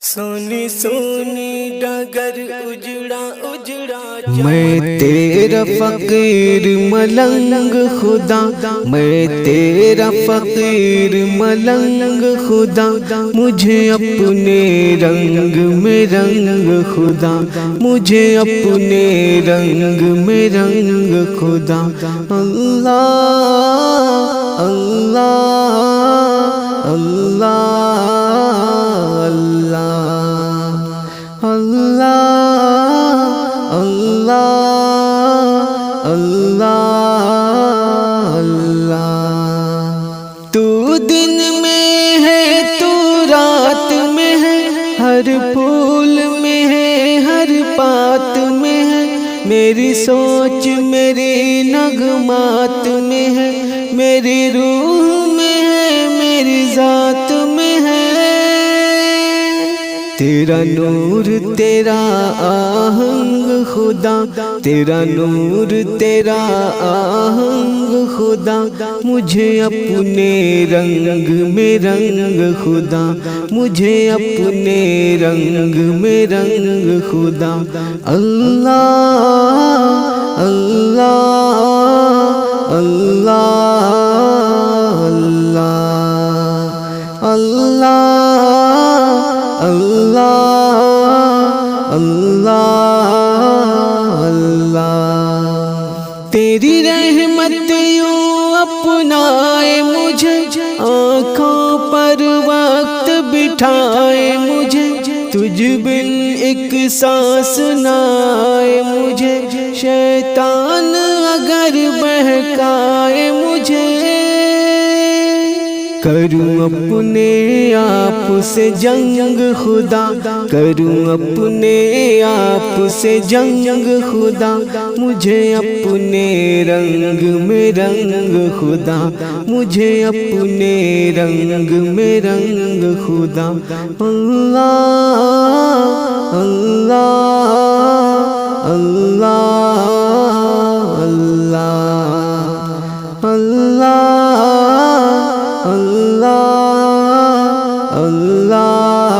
سونی سونی ڈگر اجڑا اجڑا میں تیرا فقیر ملنگ خدا، میں تیرا فقیر ملنگ خدا، مجھے اپنے رنگ میں رنگ خدا، مجھے اپنے رنگ میں رنگ خدا۔ اللہ اللہ اللہ اللہ اللہ اللہ اللہ۔ تو دن میں ہے تو رات میں ہے، ہر پھول میں ہے ہر بات میں ہے، میری سوچ میری نغمات میں ہے، میری روح میں ہے میری ذات میں ہے۔ تیرا نور تیرا آہنگ خدا، تیرا نور تیرا آہنگ خدا، مجھے اپنے رنگ میں رنگ خدا، مجھے اپنے رنگ میں رنگ خدا۔ اللہ اللہ اللہ اللہ اللہ اللہ اللہ۔ تیری رحمت یوں اپنائے مجھے، آنکھوں پر وقت بٹھائے مجھے، تجھ بن ایک سانس نہ آئے مجھے، شیطان اگر بہکائے مجھے، کروں اپنے آپ سے جنگ خدا، کروں اپنے آپ سے جنگ خدا، مجھے اپنے رنگ میں رنگ خدا، مجھے اپنے رنگ میں رنگ خدا۔ اللہ اللہ اللہ اللہ اللہ اللہ اللہ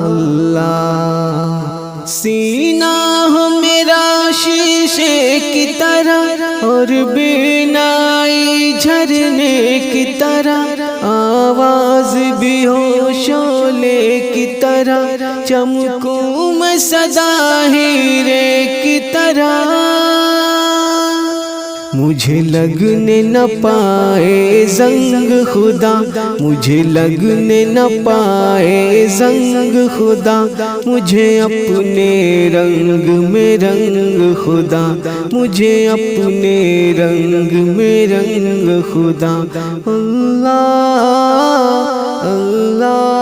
اللہ۔ سینہ ہو میرا شیشے کی طرح، اور بینائی جھرنے کی طرح، آواز بھی ہو شعلے کی طرح، چمکوں میں سدا ہیرے کی طرح، مجھے لگنے نہ پائے زنگ خدا، مجھے لگنے نہ پائے زنگ خدا، مجھے اپنے رنگ میں رنگ خدا، مجھے اپنے رنگ میں رنگ خدا۔ اللہ اللہ